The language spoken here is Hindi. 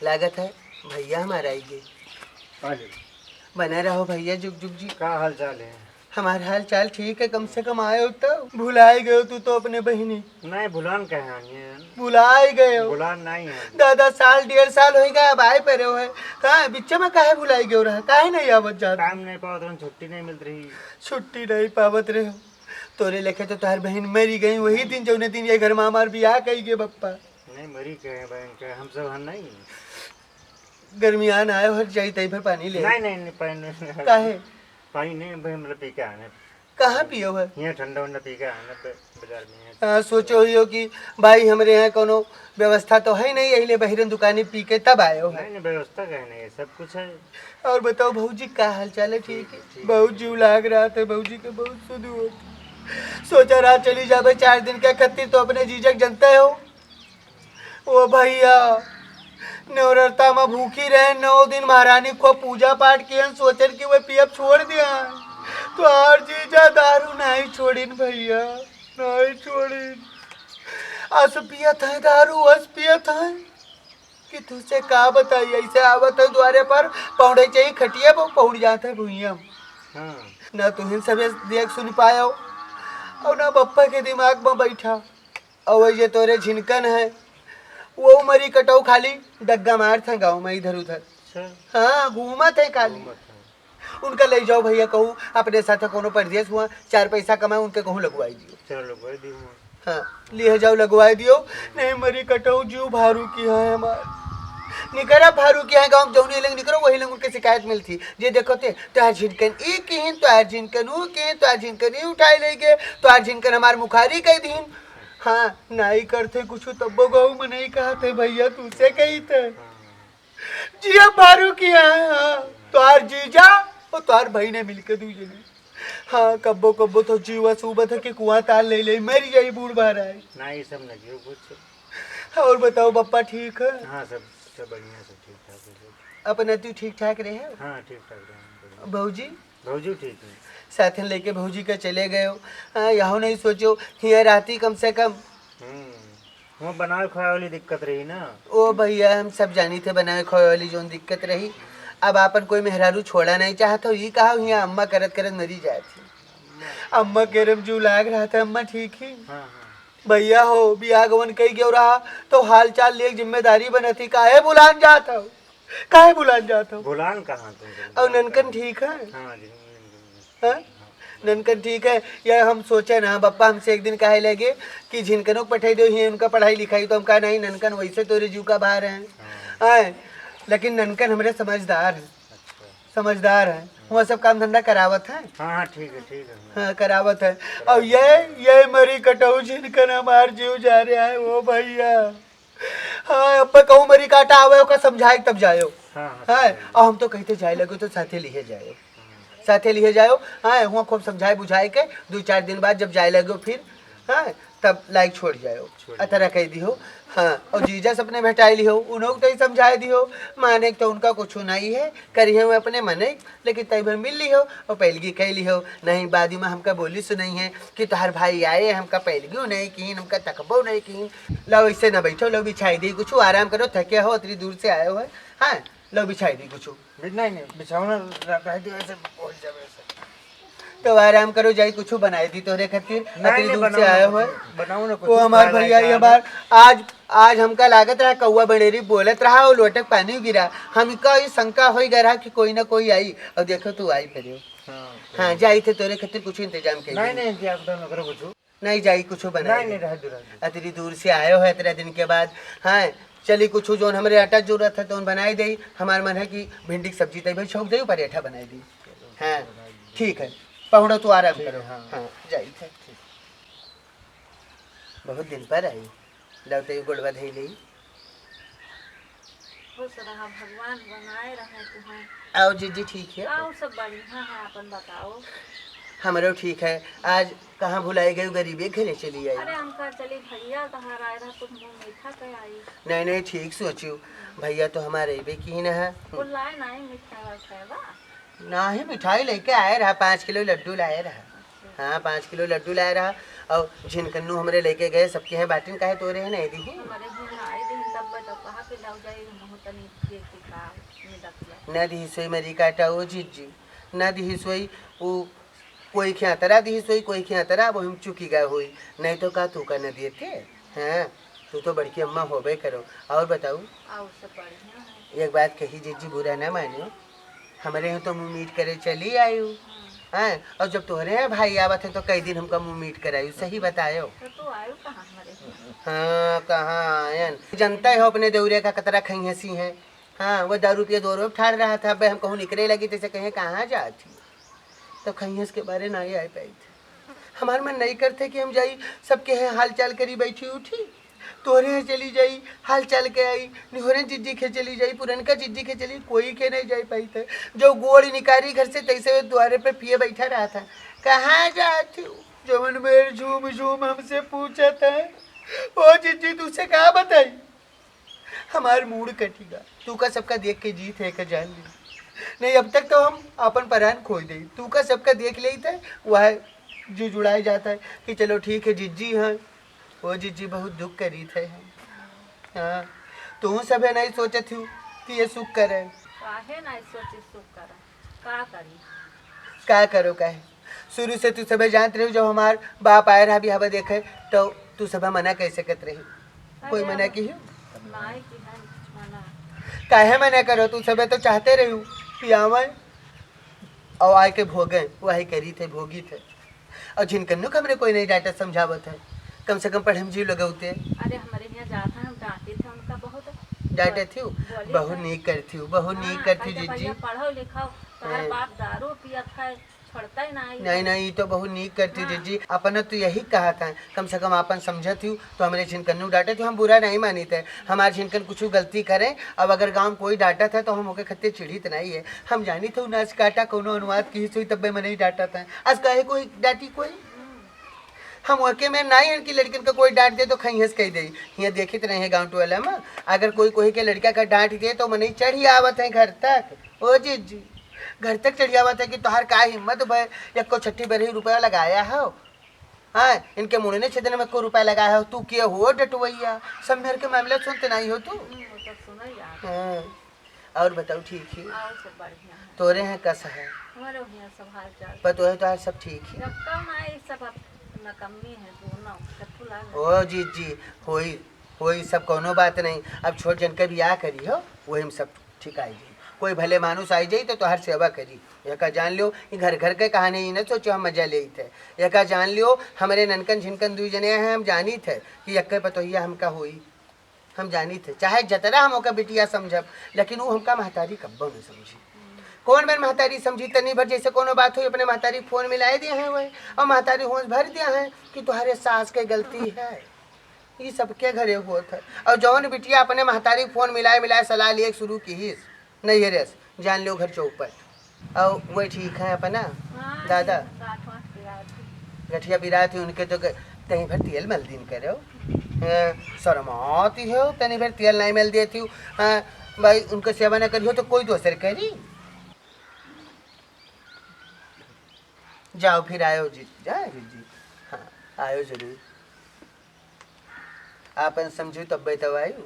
लागत है भैया हमारा आएंगे। बना रहो भैया, जुग जुग जी। क्या हाल चाल है? हमारा हाल चाल ठीक है, कम से कम आए हो तो भुलाए गए हो तू तो अपने बहनी। नहीं भुलान कहे भुलाए गए हो। भुलान नहीं है। दादा साल 1.5 साल हो गया, अब आए पे हो है कहा बिच्चे में काहे भुलाई गए रहा, काहे नहीं आवत जात? टाइम नहीं पाओ तो छुट्टी नहीं मिल रही। छुट्टी नहीं पावत रहे हो तोरे लेखे तो तार बहन मरी गई वही दिन जौने दिन ये घर में हमार बियाह कही गए बप्पा। नहीं मरी कहे बहन कहे हम सब हम नहीं। गर्मियान आए हर जाई तई फिर पानी ले। नहीं नहीं नहीं पानी काहे पानी नहीं भाई मतलब पी के आने। कहाँ पियो है? यहाँ ठंडा वंडा पी के आने बाजार में। हाँ सोचो ही हो कि भाई हमारे यहाँ कोनो व्यवस्था तो है नहीं, यही बहिरन दुकानें पी के तब आए हो। नहीं नहीं व्यवस्था कहे नहीं है, सब कुछ है। और बताओ भौजी का हाल चाल है? ठीक है। बहुत जीव लाग रहा था भौजी के, बहुत सुध हो। सोचा रात चली जावे 4 दिन का खत्ती तो अपने जीजक जनते हो वो भैया नवरता में भूखी रहे 9 दिन महारानी को पूजा पाठ किया, सोचन कि वो पियब छोड़ दिया तो और जीजा दारू नहीं छोड़िन भैया, नहीं छोड़िन। अस पियत है दारू, अस पियत है कि तुझसे का बताइए, ऐसे आवत है द्वारे पर पौड़े चाहिए खटिया वो पौड़ जाता है भूइया। ना तुहिन सब देख सुन पाया और ना पप्पा के दिमाग में बैठा। और ये तोरे झिनकन है वो मरी कटाऊ खाली डग्गा मार था गाँव में इधर उधर। हाँ घूमत है खाली। उनका ले जाओ भैया, कहूँ अपने साथ कोनो परदेश हुआ 4 पैसा कमाए उनके कहूँ लगवाई दियो। चलो लगवाई दियो। हाँ ले जाओ लगवाई दियो। नहीं मरी कटाऊ जीव भारू की है हमार निकरा भारू की है गाँव जौनी लंग निकरो वही लंग उनके शिकायत मिलती जे देखो ते तो झिनकन ई किन तो झिनकन ऊ किन तो झिनकन ई उठाई ले गए तो झिनकन हमार मुखारी कह दीन। हाँ नहीं करते कुछ तब्बो गाँव में नहीं कहते भैया तुझसे कही थे जिया भारू की है। हाँ तो जीजा और तार भाई ने मिलकर दूजे ने हाँ कब्बो कब्बो तो जीवा सुबह था कि कुआं ताल ले ले मरी जाई बूढ़ बार आए। नहीं सब नहीं कुछ। और बताओ पप्पा ठीक है? हाँ सब बढ़िया, सब ठीक ठाक है। अपने तू ठीक ठाक रहे? हाँ ठीक ठाक रहे। भौजी भौजी ठीक है। साथ लेके भौजी का चले गए हो। हाँ यहाँ नहीं सोचो यहाँ राती कम से कम वो बनाए खोए वाली दिक्कत रही ना। ओ भैया हम सब जानी थे बनाए खोए वाली जो दिक्कत रही। अब आपन कोई मेहरारू छोड़ा नहीं चाहता ये कहा यहाँ अम्मा करत करत मरी जाए थी। अम्मा केरम जू लाग रहा था अम्मा ठीक ही। भैया हो बिया गवन कही क्यों रहा तो हाल चाल ले जिम्मेदारी बना थी काहे बुलान जाता हूँ, काहे बुलान जाता हूँ। बुलान कहाँ और ननकन ठीक है? हाँ ननकन ठीक है। या हम सोचे ना बप्पा हमसे एक दिन कहे लगे कि झिनकनों को पठाई दो ही उनका पढ़ाई लिखाई तो हम कहा नहीं ननकन वैसे तो जीव का बाहर है। हाँ लेकिन ननकन हमारे समझदार है, समझदार है वहाँ सब काम धंधा करावत है। हाँ ठीक है ठीक है। हाँ करावत है। और ये मरी कटाऊ झिनकन हमार जीव जा रहा है वो भैया। हाँ अब कहूँ मरी काटा आवे का समझाए तब जायो। हाँ और हम तो कहते जाए लगे तो साथे लिए जाए, साथे लिए जाओ। हाँ वहाँ खूब समझाए बुझाए के 2-4 दिन बाद जब जाए लगो फिर हाँ तब लाइक छोड़ जाओ अतरा कह दी हो। हाँ और जीजा सपने भेटाई ली हो उन्हों को तो ही समझाए दी हो माने तो उनका कुछ नहीं है करी है अपने मने लेकिन तई भर मिल ली हो और पहलगी कह ली हो नहीं बादी में हमका बोली सुनाई है कि तुम्हार भाई आए हमका पहलगी नहीं की हमका तकबो नहीं की। लो इससे न बैठो लो बिछाई दी कुछ आराम करो थके हो इतनी दूर से आए हो है। हाँ लो बिछाई दी कुछ नहीं बिछावना तो आराम करो जाई कुछ बनाई दी तोरे खातिर इतनी दूर से आए हो। बनाओ ना कुछ। वो हमार भैया ये बार आज हमका लागत रहा कौआ बनेरी बोलत रहा और लोटक पानी गिरा हमका ये शंका हो गया कि कोई ना कोई आई और देखो तू आई फिर। हाँ जाई थे तोरे खातिर कुछ इंतजाम कर नहीं जाई कुछ बना इतनी दूर से आए हो इतने दिन के बाद। हाँ चली कुछ जो हमारे आटा जरूरत है तो बनाई दी हमार मन है कि भिंडी की सब्जी तई भाई छोक दे पराठा बनाई दी। हाँ ठीक है पहुड़ो तू आराम करो। हाँ जाई थे बहुत दिन पर आई लौटे गुड़वा धई ली। भगवान बनाए रहे तुम्हें। आओ जीजी ठीक है? आओ सब बढ़िया है अपन बताओ। हमारो ठीक है। आज कहाँ भुलाई गई गरीबी खेले चली आई। अरे हमका चली भैया कहाँ आए रहा कुछ मुँह मीठा कह आई। नहीं ठीक सोचू भैया तो हमारे भी न है बुलाए नहीं मिठाई खाएगा ना ही मिठाई लेके आए रहा 5 किलो लड्डू लाए रहा। हाँ 5 किलो लड्डू लाए रहा और झिनकन्नू हमारे लेके गए सबके हैं बाटिन काहे तोरे है नहीं दी तनी देख के का में दतिया न दी सोई मेरी काटा वो जीजी न दी सोई वो कोई ख्यातरा दी सोई कोई ख्यातरा वो हम चुकी गए हुई नहीं तो का तू का न दिए थे हाँ तू तो बड़की अम्मा होबे करो। और बताऊ और सब बढ़िया है। एक बात कही जीजी बुरा ना मानियो हमारे यहाँ तो मुँह मीट करे चली आयु हाँ और जब तोहरे यहाँ भाई आवत है तो कई दिन हमका मुँह मीट करायु सही बतायो। तो तू आयो कहाँ हमारे यहाँ? हाँ कहाँ आयन जनता है अपने देवरे का कतरा खई हंसी है। हाँ वो 10 रुपये 2 रुपये ठाड़ रहा था हम कहूँ निकले लगी तैसे कहें कहाँ जाती तो खई हंस के बारे नहीं आ पाई थे। हमारे मन नहीं करते कि हम जाई सबके यहाँ हाल चाल करी बैठी उठी तोहरे यहाँ चली जाई हाल चाल के आई निहोरे जिज्जी के चली जाई पुरनका जिज्जी के चली कोई के नहीं जाई पाई थे। जो गोड़ निकारी घर से तैसे द्वारे पे पिए बैठा रहा था कहाँ जाती हूँ जमन मेरे झूम झूम हमसे पूछा था ओ जिज्जी तुझसे कहाँ बताई हमार मूड कटेगा तू का सबका देख के जीत है का जान ली नहीं अब तक तो हम अपन परान खोई दे तू का सबका देख ले था वह जो जुड़ाया जाता है कि चलो ठीक है जिज्जी हाँ वो जीजी बहुत दुख करी थे हाँ तू सब नहीं सोचत हूँ कि ये सुख करे काहे नहीं सोचे सुख कर का करी क्या करो कहे शुरू से तू सब जानते रही जब हमार बाप आए रहा भी हवा देखे तो तू सब मना कैसे करत रही कोई मना की नहीं की है मना काहे मना करो तू सब तो चाहते रही हूँ कि आवे और आए के भोगे वही करी थे भोगी थे और जिनकन्नु हमरे कोई नहीं डांटा समझावत है कम से कम पढ़े में जीव लगाते अरे हमारे यहाँ जाता हम डांटे थे उनका बहुत डांटे थी बहुत नहीं करती हूँ बहुत नहीं करती जीजी पढ़ो लिखो तुम्हारा बाप दारू पियत है छोड़ता ही नहीं नहीं तो बहुत नीक करती जीजी अपन तो यही कहा था कम से कम अपन समझत हूँ तो हमारे झिनकन्नू डांटे थे हम बुरा नहीं मानी थे हमारे झिनकन कुछ गलती करें अब अगर गाँव कोई डांटा था तो हम ओके खत्ते चिढ़ी तो नहीं है हम जानी थे नाच काटा कोनो अनुवाद की हुई तब मैं नहीं डांटा था आज कहे कोई डांटी कोई हम ओके में नहीं है कि लड़किन का कोई डांट दे तो खई हंस कही दे यहाँ देखी तो नहीं है गाँव टोला में अगर कोई के लड़का का डांट दे तो मन चढ़ी आवत है घर तक ओ जी घर तक चढ़ी आवत है कि तोहार का हिम्मत भाई या को 6 बरही रुपया लगाया हो हाँ इनके मुड़ने छेदने में को रुपया लगाया हो तू किया हो डटवैया सब मेरे के मामला सुनते नहीं हो तू हाँ और बताओ ठीक ही तोरे हैं कस है पर तो है तो सब ठीक ही ओ जी होई सब कोनो बात नहीं अब छोट जन के भी आ करी हो वही हम सब ठीक आई जाई कोई भले मानुस आई जाई तो हर सेवा करी यका जान लियो घर घर के कहानी ही न सोचो हम मजा ले थे यका जान लियो हमारे ननकन झिनकन 2 जने हैं हम जानी थे कि यक्के पतोहिया हमका हुई हम जानी थे चाहे जतरा हम ओका बिटिया समझब लेकिन वो हमका महतारी कब्बो न समझी कौन मेरे महतारी समझी तनी भर जैसे कोनो बात हुई अपने महतारी फोन मिलाए दिए हैं वही और महतारी होश भर दिया है कि तुम्हारे सास के गलती है ये सबके घरे हुआ था और जौन बिटिया अपने महतारी फोन मिलाए सलाह लिए शुरू की ही नहीं है रेस जान लो घर चौपट और वही ठीक है अपना दादा गठिया बिरा थी उनके तो तहीं भर तेल मल दिन करो शर्माती हो तनी भर तेल नहीं मिल देती हूँ भाई उनको सेवा न करी हो तो कोई दोसर करी जाओ फिर आयो जी जी हाँ आयो जरूर आपन समझू तब तब आयु